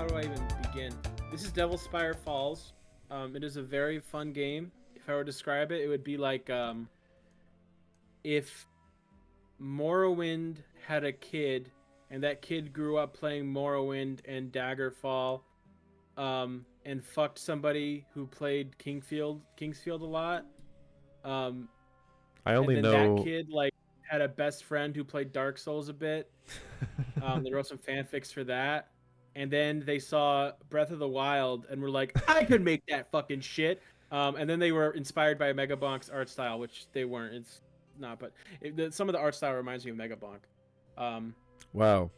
do I even begin? This is Devil Spire Falls. It is a very fun game. If I were to describe it, it would be like if Morrowind had a kid, and that kid grew up playing Morrowind and Daggerfall, and fucked somebody who played Kingsfield a lot. Um, I and only then that know. kid like had a best friend who played Dark Souls a bit. They wrote some fanfics for that. And then they saw Breath of the Wild and were like, I could make that fucking shit. And then they were inspired by Megabonk's art style, which they weren't. It's not, but some of the art style reminds me of Megabonk. Um, Wow.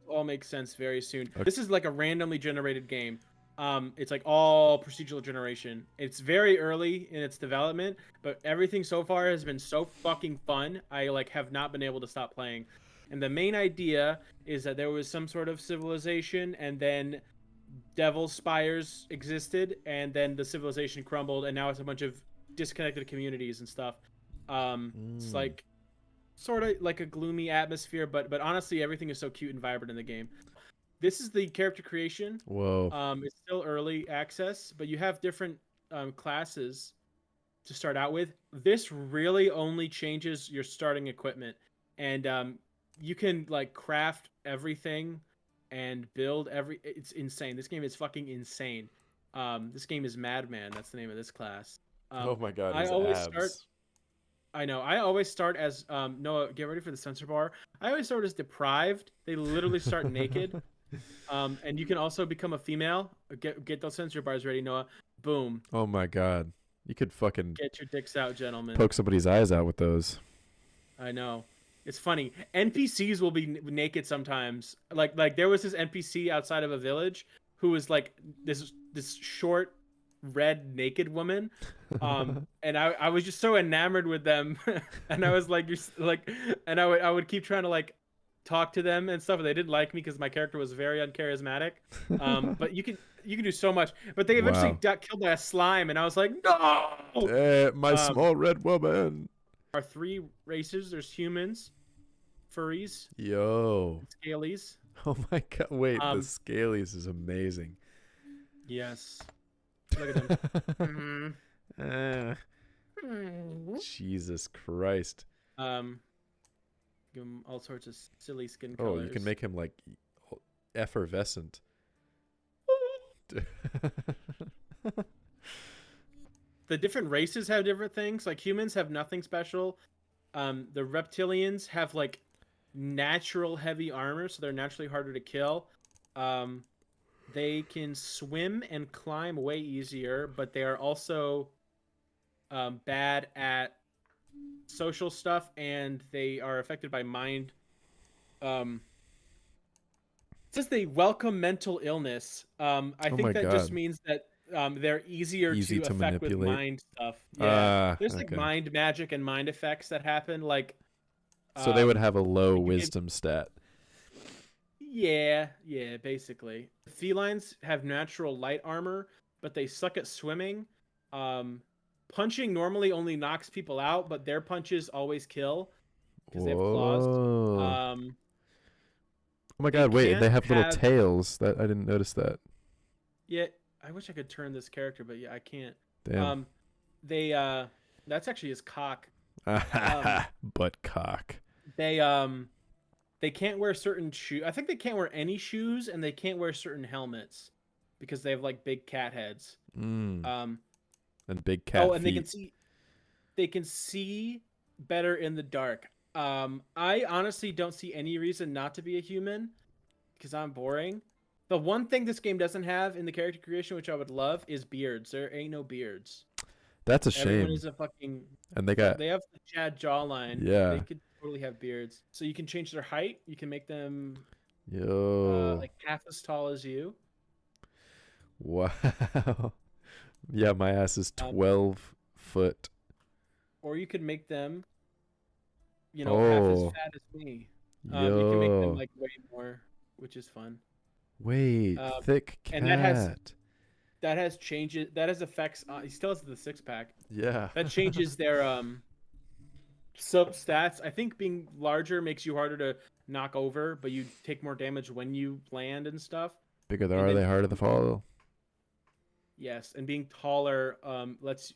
all makes sense very soon. Okay. This is like a randomly generated game. It's like all procedural generation. It's very early in its development, but everything so far has been so fucking fun. I like have not been able to stop playing. And the main idea is that there was some sort of civilization, and then devil spires existed, and then the civilization crumbled, and now it's a bunch of disconnected communities and stuff. It's Mm. like sort of like a gloomy atmosphere, but honestly, everything is so cute and vibrant in the game. This is the character creation. Whoa. It's still early access, but you have different classes to start out with. This really only changes your starting equipment, and you can like craft everything and build every. It's insane. This game is fucking insane. This game is Madman. That's the name of this class. Oh my God, I his always start. abs. I know. I always start as Noah. Get ready for the sensor bar. I always start as deprived. They literally start naked. And you can also become a female. Get those sensor bars ready, Noah. Boom. Oh my God. You could fucking Get your dicks out, gentlemen. poke somebody's eyes out with those. I know. It's funny. NPCs will be naked sometimes. Like there was this NPC outside of a village who was like this short red naked woman. And I was just so enamored with them, and I was like you're like, and I would keep trying to like talk to them and stuff, and they didn't like me because my character was very uncharismatic. But you can do so much. But they eventually Wow. got killed by a slime, and I was like, no. My Um, small red woman. are three races. There's humans, furries, Yo. and scalies. Oh my God. Wait, the Um, scalies is amazing. yes. Look at them. Ah, Mhm. Jesus Christ. Um, give them all sorts of silly skin Oh, you can colors. make him like effervescent. The different races have different things. Like humans have nothing special. The reptilians have like natural heavy armor, so they're naturally harder to kill. Um, they can swim and climb way easier, but they are also bad at social stuff, and they are affected by mind. Um, it says they welcome mental illness. I Oh think my that just God. means that they're easier Easy to to affect with manipulate. mind stuff. Yeah, Ah, there's like okay. mind magic and mind effects that happen. So they would Um, have a low like you can, wisdom stat. yeah, basically. Felines have natural light armor, but they suck at swimming. Um, punching normally only knocks people out, but their punches always kill because they have claws. Whoa. Um, Oh my they God, wait, and they can't have little have. tails. That I didn't notice that. Yeah, I wish I could turn this character, but yeah, I can't. Damn. Um, they that's actually his cock. Um, Butt cock. they they can't wear certain shoes. I think they can't wear any shoes, and they can't wear certain helmets because they have like big cat heads. Mm. Um, And big oh, cat and they feet. can see better in the dark. I honestly don't see any reason not to be a human because I'm boring. The one thing this game doesn't have in the character creation, which I would love, is beards. There ain't no beards. That's a Everyone shame. is a fucking. And they got They have the Chad jawline. They yeah. could totally have beards. So you can change their height. You can make them Yo. like half as tall as you. Wow. Yeah, my ass is Um, 12 foot. or you could make them, half as Oh. fat as me. You can make them Yo. like way more, which is fun. Wait, Um, thick and that cat. has changes. That has effects. He still has the six pack. Yeah. That changes their sub stats. I think being larger makes you harder to knock over, but you take more damage when you land and stuff. Bigger they And are, then they harder to follow. yes, and being taller lets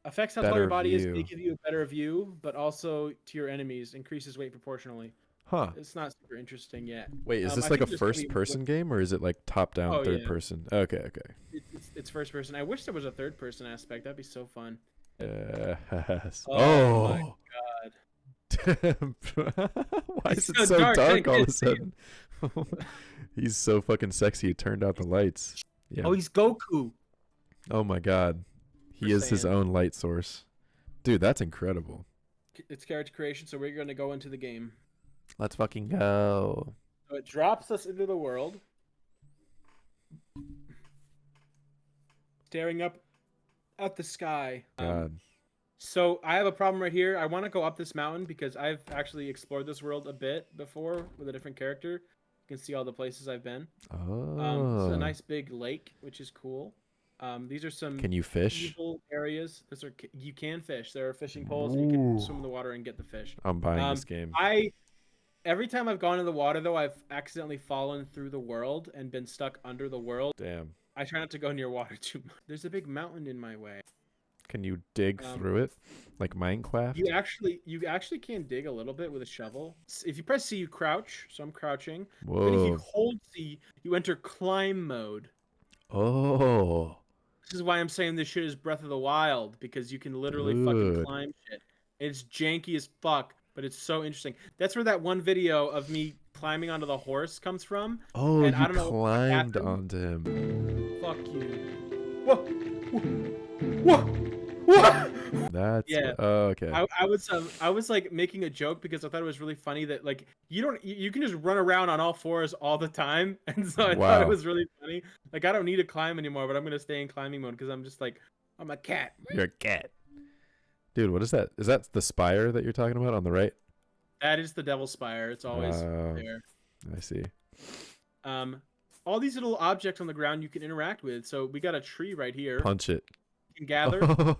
affects how tall your Better body is, may view. give you a better view, but also to your enemies increases weight proportionally. Huh. It's not super interesting yet. Wait, is this I like a think there's gonna first be. person game or is it like top down Oh third yeah, person? Okay, okay. it's first person. I wish there was a third person aspect. That'd be so fun. Yes. Oh my Oh. god, Why it's is it so so dark. I dark all of can't a see. sudden? He's so fucking sexy. He turned out the lights. Yeah. Oh, he's Goku. Oh my god. He is his Saiyan. own light source. Dude, that's incredible. It's character creation, so we're gonna go into the game. Let's fucking go. So it drops us into the world, staring up at the sky. God. So I have a problem right here. I want to go up this mountain because I've actually explored this world a bit before with a different character. You can see all the places I've been. This is a Oh. nice big lake, which is cool. These are some Can you fish? evil areas. You can fish. There are fishing poles. And you can Ooh. swim in the water and get the fish. I'm buying this game. Every time I've gone in the water though, I've accidentally fallen through the world and been stuck under the world. Damn. I try not to go near water too much. There's a big mountain in my way. Can you dig through it? Like Minecraft? You actually can dig a little bit with a shovel. If you press C, you crouch. So I'm crouching. Whoa. Then if you hold C, you enter climb mode. Oh. This is why I'm saying this shit is Breath of the Wild, because you can literally Good. fucking climb shit. It's janky as fuck, but it's so interesting. That's where that one video of me climbing onto the horse comes from. Oh, and you I don't know what climbed happened. onto him. Fuck you. Whoa. Whoa. Whoa. That's Yeah. okay. I was like making a joke because I thought it was really funny that like you can just run around on all fours all the time, and so I thought it was really funny. Like I don't need to climb anymore, but I'm gonna stay in climbing mode because I'm just like I'm a cat. You're a cat. Dude, what is that? Is that the spire that you're talking about on the right? That is the Devil Spire. It's always there. I see. All these little objects on the ground you can interact with. So we got a tree right here. Punch it. You can gather.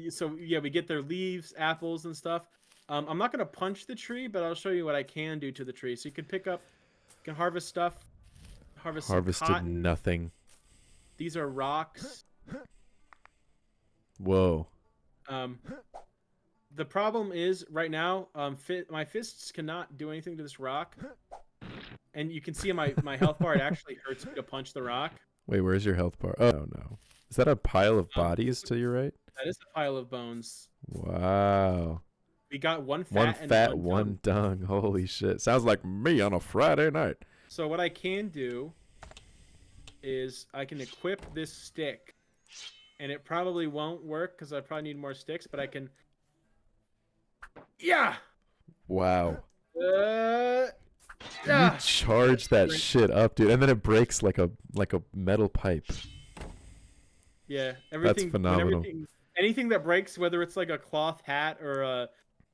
So yeah, we get their leaves, apples, and stuff. I'm not gonna punch the tree, but I'll show you what I can do to the tree. So you can pick up, you can harvest stuff. Harvested cotton. Nothing. These are rocks. Whoa. The problem is right now, my fists cannot do anything to this rock, and you can see in my health bar it actually hurts me to punch the rock. Wait, where's your health bar? Oh no. Is that a pile of bodies to your right? That is a pile of bones. Wow. We got one fat One and fat, one one dung. Holy shit. Sounds like me on a Friday night. So what I can do is I can equip this stick, and it probably won't work because I probably need more sticks, but I can. Yeah. Wow. Yeah. You charge that shit up, dude, and then it breaks like a metal pipe. Yeah, everything. That's phenomenal. Anything that breaks, whether it's like a cloth hat or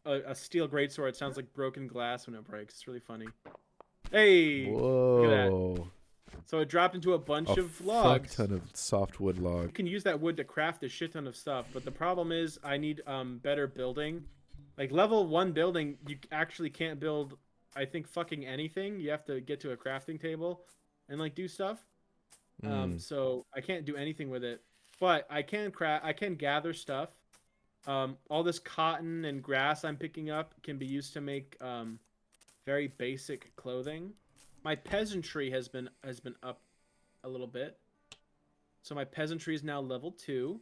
a steel greatsword, it sounds like broken glass when it breaks. It's really funny. Hey. Whoa. Look at that. So it dropped into a bunch of logs. Fuck ton of softwood log. You can use that wood to craft a shit ton of stuff, but the problem is I need better building. Like level 1 building, you actually can't build, I think, fucking anything. You have to get to a crafting table and like do stuff. So I can't do anything with it, but I can gather stuff. All this cotton and grass I'm picking up can be used to make very basic clothing. My peasantry has been up a little bit. So my peasantry is now level 2.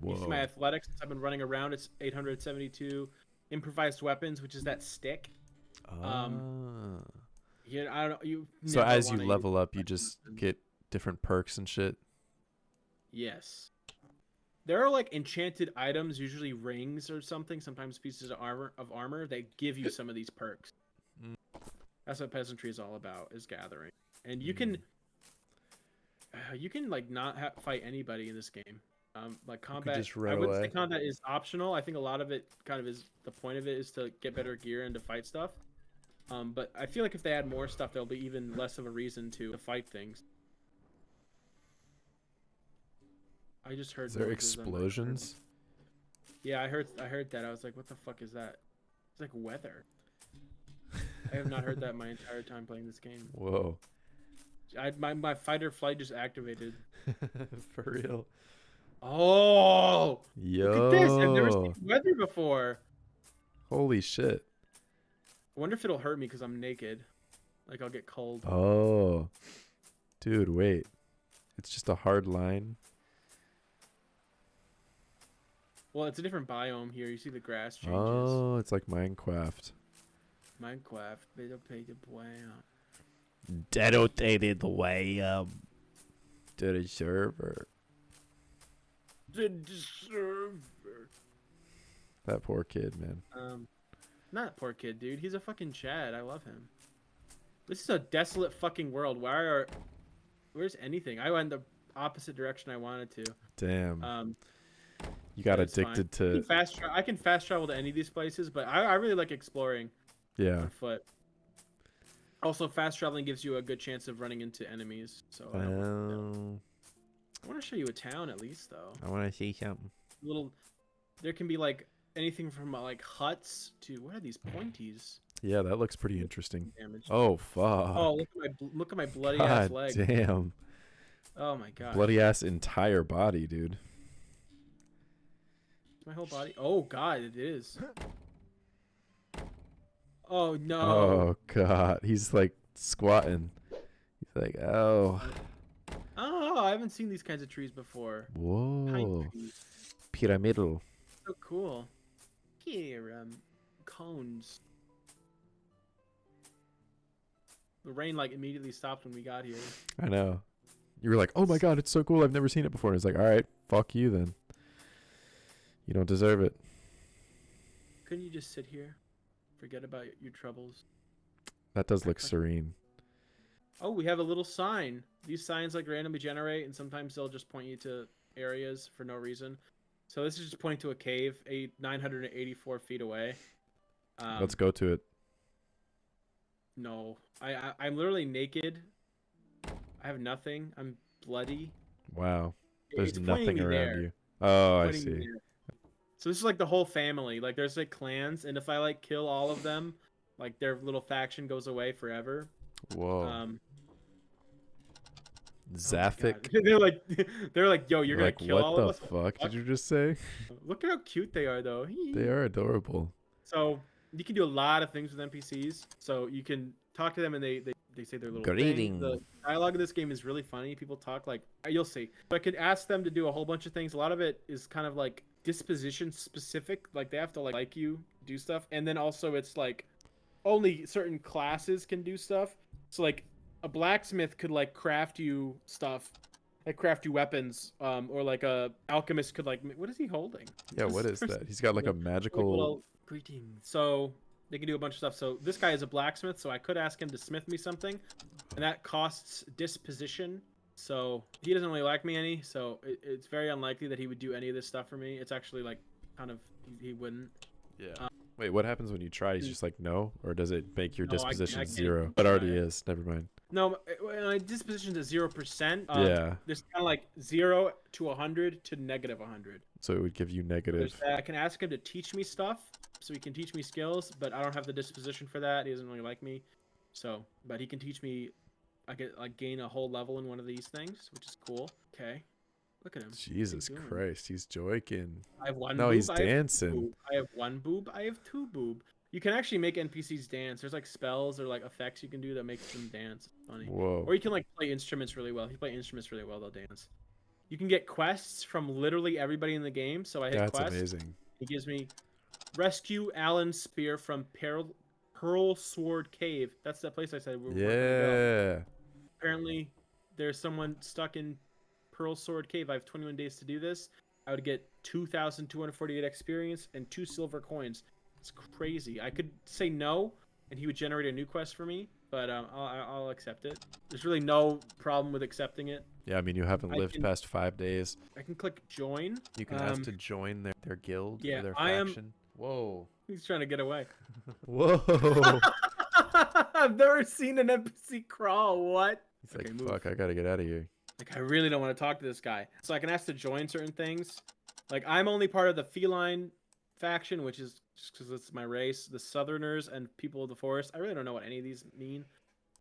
Whoa. You see my athletics, since I've been running around, it's 872. Improvised weapons, which is that stick. Yeah, I don't know. So as you level up, you just get different perks and shit. Yes. There are like enchanted items, usually rings or something, sometimes pieces of armor that give you some of these perks. That's what peasantry is all about, is gathering. And you can like not fight anybody in this game. Like combat, I wouldn't say combat is optional. I think a lot of it kind of is, the point of it is to get better gear and to fight stuff. But I feel like if they add more stuff, there'll be even less of a reason to fight things. I just heard. Is there explosions? Yeah, I heard that. I was like, what the fuck is that? It's like weather. I have not heard that my entire time playing this game. Whoa. My fight or flight just activated. For real. Oh, look at this! I've never seen Yo. weather before. Holy shit. I wonder if it'll hurt me because I'm naked. Like I'll get cold. Oh. Dude, wait. It's just a hard line. Well, it's a different biome here. You see the grass changes. Oh, it's like Minecraft. Minecraft, beta pay the boy. Denotated the way to the server. The server. That poor kid, man. Not poor kid, dude. He's a fucking Chad. I love him. This is a desolate fucking world. Where's anything? I went the opposite direction I wanted to. Damn. You got addicted to. I can fast travel to any of these places, but I really like exploring. Yeah. On foot. Also, fast traveling gives you a good chance of running into enemies. So I want to show you a town at least, though. I want to see something. There can be like anything from like huts to what are these pointies? Yeah, that looks pretty interesting. Damage. Oh fuck. Oh, look at my bloody God ass leg. Damn. Oh my god. Bloody ass entire body, dude. My whole body. Oh god, it is. Oh no. Oh god, he's like squatting. He's like, oh. Oh, I haven't seen these kinds of trees before. Whoa. Pine trees. Pyramidal. So cool. Here, cones. The rain like immediately stopped when we got here. I know. You were like, oh my god, it's so cool. I've never seen it before. And it's like, all right, fuck you then. You don't deserve it. Couldn't you just sit here? Forget about your troubles. That does look serene. Oh, we have a little sign. These signs like randomly generate, and sometimes they'll just point you to areas for no reason. So this is just pointing to a cave, 984 feet away. Let's go to it. No, I'm literally naked. I have nothing. I'm bloody. Wow. There's It's nothing pointing me around there. you. Oh, I Pointing me see. there. So this is like the whole family. Like there's like clans, and if I like kill all of them, like their little faction goes away forever. Whoa. Oh Zaphic. they're like, yo, you're gonna Like, kill all of us. what the fuck did you just say? Look at how cute they are, though. They are adorable. So you can do a lot of things with NPCs. So you can talk to them, and they say their little Greeting. thing. The dialogue of this game is really funny. People talk like you'll see. But I could ask them to do a whole bunch of things. A lot of it is kind of like disposition specific. Like they have to like you, do stuff, and then also it's like only certain classes can do stuff. So like a blacksmith could like craft you stuff, like craft you weapons, or like a alchemist could like what is he holding? Yeah, what is that? He's got like a magical. Little greeting. So they can do a bunch of stuff. So this guy is a blacksmith, so I could ask him to smith me something, and that costs disposition. So he doesn't really like me any. So it's very unlikely that he would do any of this stuff for me. It's actually like kind of he wouldn't. Yeah. Wait, what happens when you try? He's just like no, or does it make your No, I disposition can't 0? try It already it. is. Never mind. No, my disposition's at 0%. Yeah. There's kind of like 0 to 100 to negative 100. So it would give you negative. I can ask him to teach me stuff, so he can teach me skills, but I don't have the disposition for that. He doesn't really like me, so but he can teach me. I get like gain a whole level in one of these things, which is cool. Okay, look at him. Jesus Christ, he's joiking. I have one. No, boob, he's I have dancing. two boob. I have one boob. I have two boob. You can actually make NPCs dance. There's like spells or like effects you can do that makes them dance. It's funny. Whoa. Or you can like play instruments really well. If you play instruments really well, they'll dance. You can get quests from literally everybody in the game. So I hit That's quest. amazing. He gives me rescue Alan's spear from Pearl Sword Cave. That's that place I said we're gonna go. Yeah. Apparently, there's someone stuck in Pearl Sword Cave. I have 21 days to do this. I would get 2,248 experience and 2 silver coins. It's crazy. I could say no, and he would generate a new quest for me, but I'll accept it. There's really no problem with accepting it. Yeah, I mean, you haven't lived past 5 days. I can click join. You can ask to join their guild yeah, or their I am- faction. Whoa. He's trying to get away. Whoa. I've never seen an NPC crawl. What? He's Okay, like, move. fuck, I gotta get out of here. Like, I really don't want to talk to this guy. So I can ask to join certain things. Like, I'm only part of the feline faction, which is just because it's my race. The Southerners and people of the forest. I really don't know what any of these mean.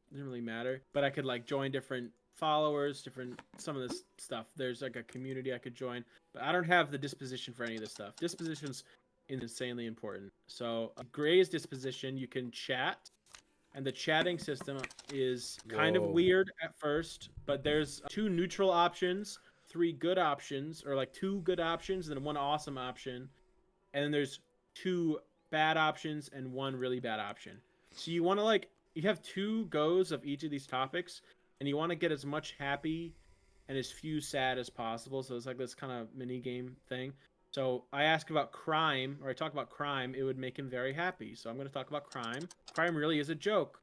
It doesn't really matter. But I could like join different followers, different some of this stuff. There's like a community I could join, but I don't have the disposition for any of this stuff. Disposition's insanely important. So Gray's disposition, you can chat, and the chatting system is kind of Whoa. weird at first, but there's 2 neutral options, 3 good options, or like 2 good options and then 1 awesome option, and then there's 2 bad options and 1 really bad option. So you want to like you have 2 goes of each of these topics, and you want to get as much happy and as few sad as possible. So it's like this kind of mini game thing. So I ask about crime, or I talk about crime, it would make him very happy. So I'm going to talk about crime. Crime really is a joke.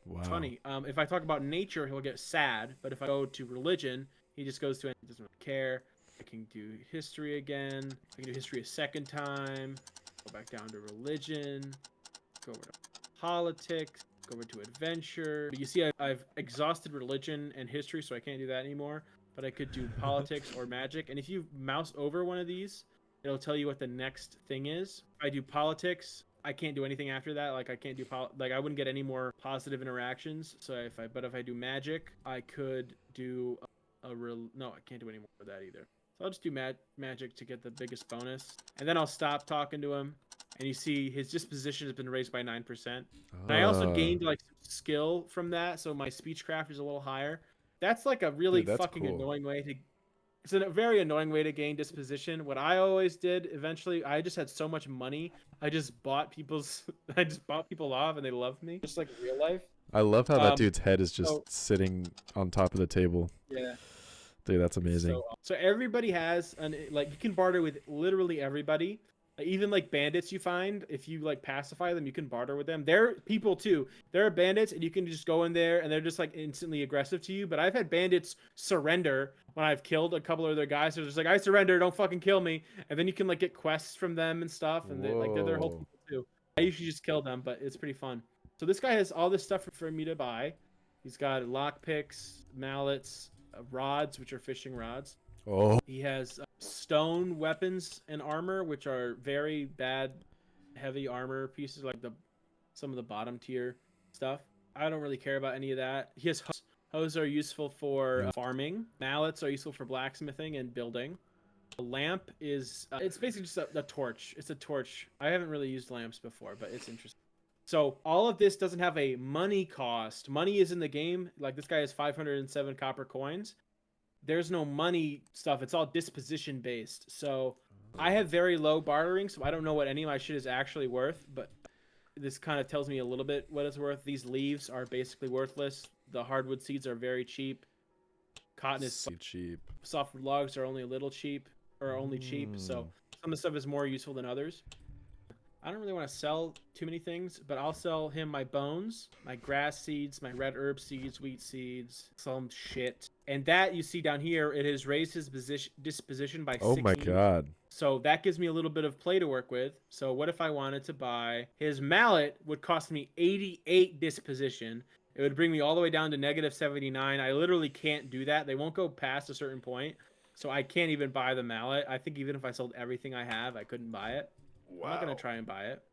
Wow. It's funny. If I talk about nature, he'll get sad. But if I go to religion, he just goes to it. He doesn't really care. I can do history again. I can do history a second time. Go back down to religion. Go over to politics. Go over to adventure. But you see, I've exhausted religion and history, so I can't do that anymore. But I could do politics or magic. And if you mouse over one of these, it'll tell you what the next thing is. If I do politics, I can't do anything after that. Like I can't do like I wouldn't get any more positive interactions. So if I do magic, I could do no, I can't do any more of that either. So I'll just do magic to get the biggest bonus, and then I'll stop talking to him. And you see his disposition has been raised by 9%. And I also gained like some skill from that, so my speechcraft is a little higher. That's like a really fucking cool. annoying way to. It's a very annoying way to gain disposition. What I always did eventually, I just had so much money. I just bought people off, and they loved me, just like real life. I love how that dude's head is just sitting on top of the table. Yeah. Dude, that's amazing. So everybody has like you can barter with literally everybody. Even like bandits you find, if you like pacify them, you can barter with them. They're people too. There are bandits, and you can just go in there and they're just like instantly aggressive to you. But I've had bandits surrender when I've killed a couple of their guys. They're just like, I surrender, don't fucking kill me. And then you can like get quests from them and stuff, and they're their whole people too. I usually just kill them, but it's pretty fun. So this guy has all this stuff for me to buy. He's got lockpicks, mallets, rods, which are fishing rods. Oh. He has stone weapons and armor, which are very bad, heavy armor pieces, like some of the bottom tier stuff. I don't really care about any of that. He has hoes. Hoes are useful for farming. Mallets are useful for blacksmithing and building. A lamp is it's basically just a torch. It's a torch. I haven't really used lamps before, but it's interesting. So all of this doesn't have a money cost. Money is in the game. Like this guy has 507 copper coins. There's no money stuff. It's all disposition based. So I have very low bartering, so I don't know what any of my shit is actually worth, but this kind of tells me a little bit what it's worth. These leaves are basically worthless. The hardwood seeds are very cheap. Cotton is cheap. Softwood logs are only a little cheap, or only cheap. So some of the stuff is more useful than others. I don't really want to sell too many things, but I'll sell him my bones, my grass seeds, my red herb seeds, wheat seeds, some shit. And that you see down here, it has raised his disposition by 16. Oh my god. So that gives me a little bit of play to work with. So what if I wanted to buy his mallet? Would cost me 88 disposition. It would bring me all the way down to negative 79. I literally can't do that. They won't go past a certain point. So I can't even buy the mallet. I think even if I sold everything I have, I couldn't buy it. Wow. I'm not going to try and buy it.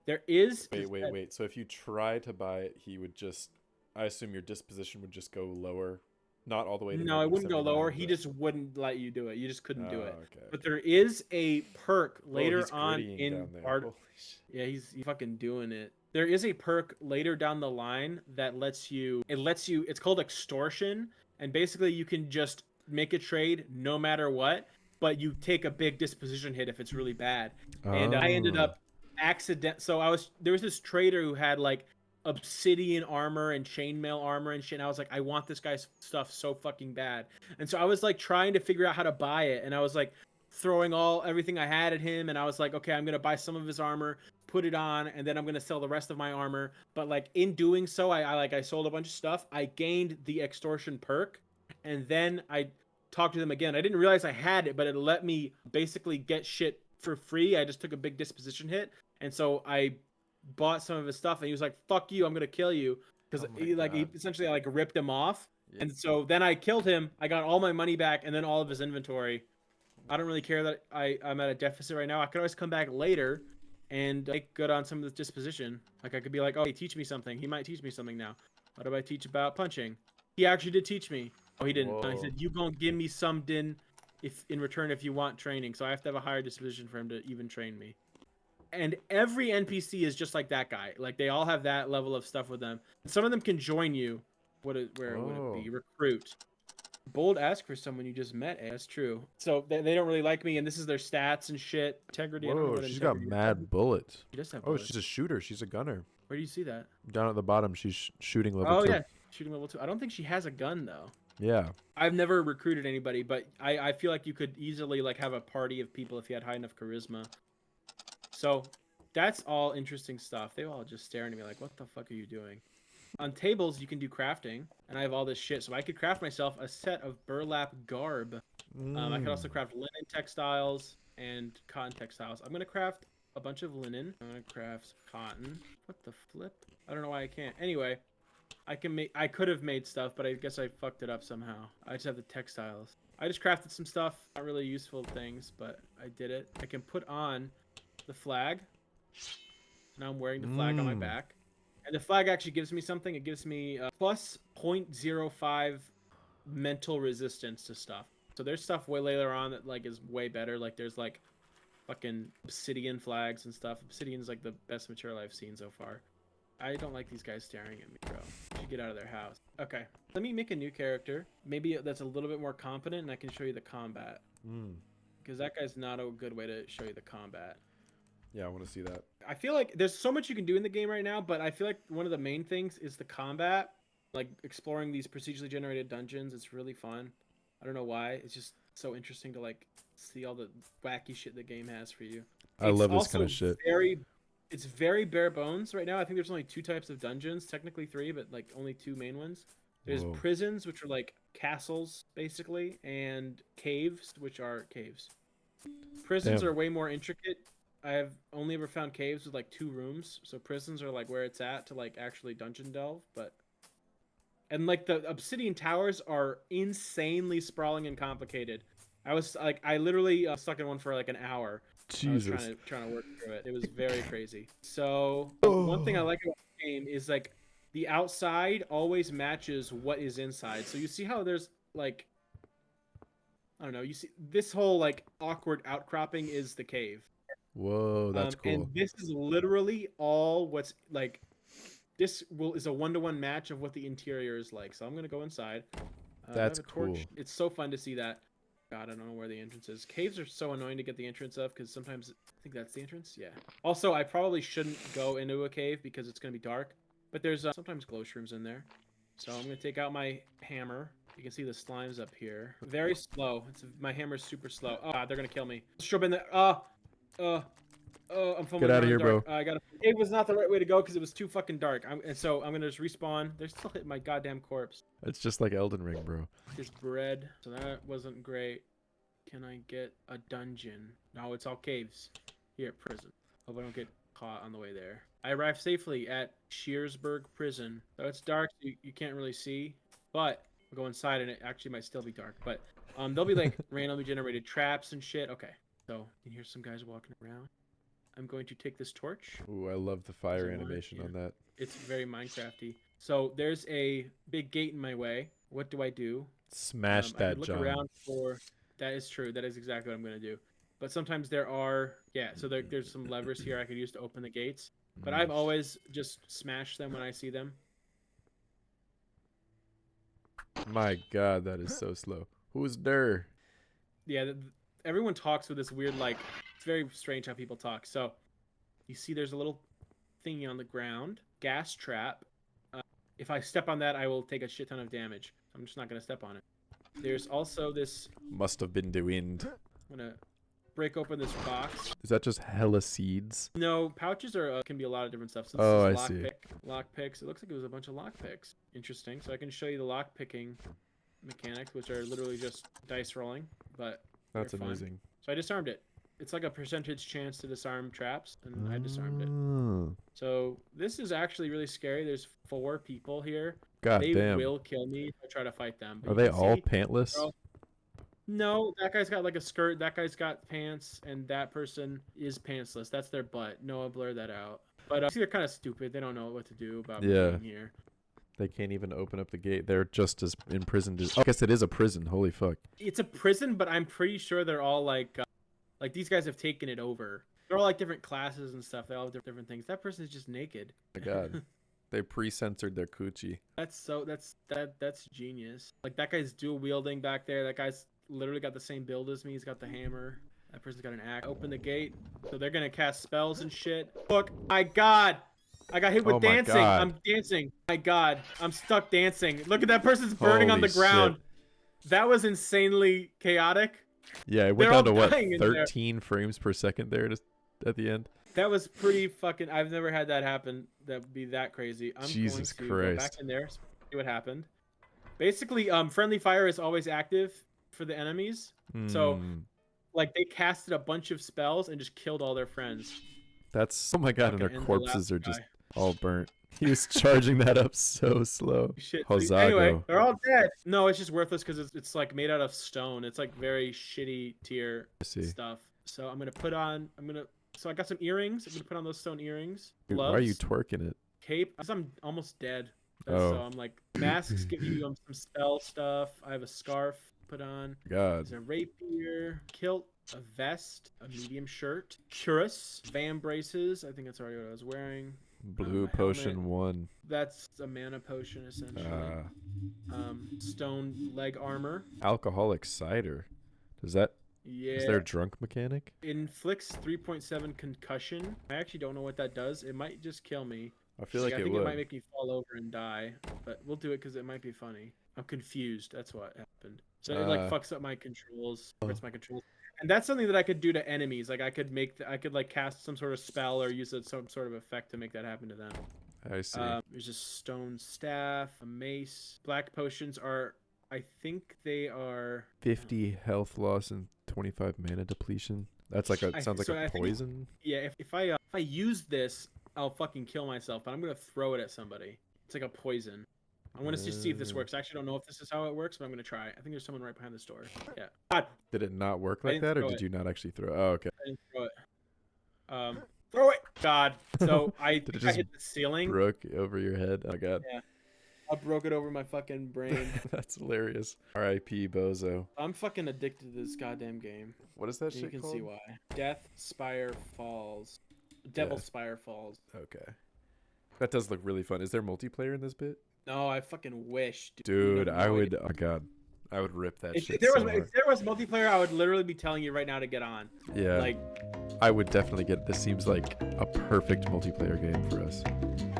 There is... Wait. So if you try to buy it, he would just... I assume your disposition would just go lower. Not all the way to... No, it wouldn't go lower. He just wouldn't let you do it. You just couldn't do it. Okay. But there is a perk later on in part... Yeah, he's fucking doing it. There is a perk later down the line that lets you... It's called extortion. And basically you can just make a trade no matter what. But you take a big disposition hit if it's really bad. And I ended up so there was this trader who had like obsidian armor and chainmail armor and shit. And I was like, I want this guy's stuff so fucking bad. And so I was like trying to figure out how to buy it. And I was like throwing everything I had at him. And I was like, okay, I'm going to buy some of his armor, put it on, and then I'm going to sell the rest of my armor. But like in doing so, I sold a bunch of stuff. I gained the extortion perk. And then I talk to them again. I didn't realize I had it, but it let me basically get shit for free. I just took a big disposition hit, and so I bought some of his stuff, and he was like, "Fuck you, I'm gonna kill you," because he essentially like ripped him off. Yeah. And so then I killed him. I got all my money back, and then all of his inventory. I don't really care that I'm at a deficit right now. I could always come back later and make good on some of this disposition. Like I could be like, oh, hey, teach me something. He might teach me something now. What do I teach about punching? He actually did teach me. Oh, he didn't. No, he Whoa. said, you gonna give me some din if in return if you want training. So I have to have a higher disposition for him to even train me. And every NPC is just like that guy. Like they all have that level of stuff with them. Some of them can join you. Where would it be? Recruit. Bold ask for someone you just met. That's true. So they don't really like me, and this is their stats and shit. Integrity. I don't know Whoa, what she's got integrity is. mad bullets. She does have Oh, bullets. she's a shooter. She's a gunner. Where do you see that? Down at the bottom, she's shooting level Oh 2. yeah, shooting level 2. I don't think she has a gun though. Yeah. I've never recruited anybody, but I feel like you could easily like have a party of people if you had high enough charisma. So that's all interesting stuff. They all just staring at me like, what the fuck are you doing? On tables, you can do crafting, and I have all this shit. So I could craft myself a set of burlap garb. I could also craft linen textiles and cotton textiles. I'm going to craft a bunch of linen. I'm going to craft cotton. What the flip? I don't know why I can't. Anyway, I could have made stuff, but I guess I fucked it up somehow. I just have the textiles. I just crafted some stuff. Not really useful things, but I did it. I can put on the flag. Now I'm wearing the flag on my back. And the flag actually gives me something. It gives me plus 0.05 mental resistance to stuff. So there's stuff way later on that like is way better. Like there's like fucking obsidian flags and stuff. Obsidian's like the best material I've seen so far. I don't like these guys staring at me, bro. I should get out of their house. Okay, let me make a new character. Maybe that's a little bit more competent, and I can show you the combat. Because that guy's not a good way to show you the combat. Yeah, I want to see that. I feel like there's so much you can do in the game right now, but I feel like one of the main things is the combat. Like exploring these procedurally generated dungeons. It's really fun. I don't know why. It's just so interesting to like see all the wacky shit the game has for you. I love this kind of shit. It's very bare bones right now. I think there's only 2 types of dungeons, technically 3, but like only 2 main ones. There's prisons, which are like castles basically, and caves, which are caves. Prisons are way more intricate. I have only ever found caves with like 2 rooms, so prisons are like where it's at to like actually dungeon delve, and like the obsidian towers are insanely sprawling and complicated. I literally stuck in one for like an hour. Jesus. I was trying to work through it. It was very crazy. So one thing I like about the game is like the outside always matches what is inside. So you see how there's like, I don't know, you see this whole like awkward outcropping is the cave. Whoa, that's cool. And this is literally all what's like. This is a 1-to-1 match of what the interior is like. So I'm gonna go inside. That's cool. It's so fun to see that. God, I don't know where the entrance is. Caves are so annoying to get the entrance of because sometimes I think that's the entrance. Yeah. Also, I probably shouldn't go into a cave because it's gonna be dark. But there's sometimes glow shrooms in there. So I'm gonna take out my hammer. You can see the slimes up here. Very slow. My hammer's super slow. Oh God, they're gonna kill me. Let's jump in there. I'm Get out of here, bro. It was not the right way to go because it was too fucking dark. So I'm gonna just respawn. They're still hitting my goddamn corpse. It's just like Elden Ring, bro. This bread. So that wasn't great. Can I get a dungeon? No, it's all caves. Here, prison. Hope I don't get caught on the way there. I arrived safely at Shearsburg Prison. So it's dark, so you can't really see. But I'll go inside and it actually might still be dark. But there'll be like randomly generated traps and shit. Okay. So you can hear some guys walking around. I'm going to take this torch. Ooh, I love the fire animation on that. It's very Minecrafty. So there's a big gate in my way. What do I do? Smash that, John. Look around for. That is true. That is exactly what I'm going to do. But sometimes there are, so there's some levers here I could use to open the gates. But I've always just smashed them when I see them. My God, that is so slow. Who's there? Yeah, everyone talks with this weird, like, it's very strange how people talk. So you see there's a little thingy on the ground. Gas trap. If I step on that, I will take a shit ton of damage. I'm just not going to step on it. There's also this... Must have been the wind. I'm going to break open this box. Is that just hella seeds? No, pouches can be a lot of different stuff. So this is lock picks. It looks like it was a bunch of lock picks. Interesting. So I can show you the lock picking mechanics, which are literally just dice rolling. But that's amazing. So I disarmed it. It's like a percentage chance to disarm traps, and I disarmed it. So this is actually really scary. There's 4 people here. God they damn. Will kill me if I try to fight them. But are they all pantless? No, that guy's got like a skirt. That guy's got pants, and that person is pantsless. That's their butt. Noah, blur that out. But see, they're kind of stupid. They don't know what to do about Yeah. being here. They can't even open up the gate. They're just as imprisoned as. I guess it is a prison. Holy fuck. It's a prison, but I'm pretty sure they're all like these guys have taken it over. They're all like different classes and stuff. They all have different things. That person is just naked. My God. They pre-censored their coochie. That's genius. Like that guy's dual wielding back there. That guy's literally got the same build as me. He's got the hammer. That person's got an axe. Open the gate. So they're gonna cast spells and shit. Look, my God. I got hit with Oh my dancing. God. I'm dancing. My God. I'm stuck dancing. Look at that person's burning on Holy the ground. shit. That was insanely chaotic. Yeah, it They're went down all to what, dying in there. 13 frames per second there at the end? That was pretty fucking. I've never had that happen. That would be that crazy. I'm Jesus going to go back Christ. in there, see what happened. Basically, friendly fire is always active for the enemies. So, Hmm. like, they casted a bunch of spells and just killed all their friends. That's, oh my God, and Fucking our end the corpses last are just guy. all burnt. He was charging that up so slow. Shit. Hozago. Anyway, they're all dead. No, it's just worthless because it's like made out of stone. It's like very shitty tier I see. stuff. So I'm gonna put on. So I got some earrings. I'm gonna put on those stone earrings. Dude, Gloves. why are you twerking it? Cape. 'Cause I'm almost dead. Oh. So I'm like, masks give you some spell stuff. I have a scarf put on. God. There's a rapier, kilt, a vest, a medium shirt, cuirass, van braces. I think that's already what I was wearing. Blue a potion helmet. 1. That's a mana potion essentially. Stone leg armor. Alcoholic cider. Is there Yeah. a drunk mechanic? Inflicts 3.7 concussion. I actually don't know what that does. It might just kill me. I feel like I it think would. it might make me fall over and die, but we'll do it because it might be funny. I'm confused. That's what happened. So it like fucks up my controls. Hurts my controls. And that's something that I could do to enemies. Like I could like cast some sort of spell or use some sort of effect to make that happen to them. I see. There's a stone staff, a mace. Black potions are, I think they are 50 health loss and 25 mana depletion. That's like sounds like so a I think poison. Yeah, if I use this, I'll fucking kill myself. But I'm gonna throw it at somebody. It's like a poison. I want to just see if this works. I actually don't know if this is how it works, but I'm gonna try. I think there's someone right behind this door. Yeah. God, Did it not work I like didn't that, or throw did it. you not actually throw? Oh, okay. I didn't throw it. Throw it. God. So I Did it think I just hit the ceiling. Broke over your head. Oh God. Yeah. I broke it over my fucking brain. That's hilarious. R.I.P. Bozo. I'm fucking addicted to this goddamn game. What is that You shit can called? see why. Death Spire Falls. Devil Yeah. Spire Falls. Okay. That does look really fun. Is there multiplayer in this bit? No, I fucking wish, dude. Dude, You have I no would. idea. Oh God, I would rip that If shit. there so was hard. if there was multiplayer, I would literally be telling you right now to get on. Yeah. Like, I would definitely get. This seems like a perfect multiplayer game for us.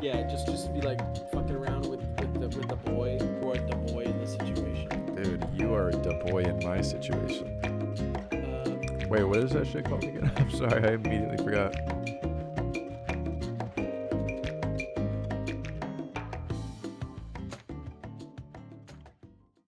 yeah, just be like fucking around with the boy or the boy in this situation. Dude, you are the boy in my situation. Wait, what is that shit called again? I'm sorry, I immediately forgot.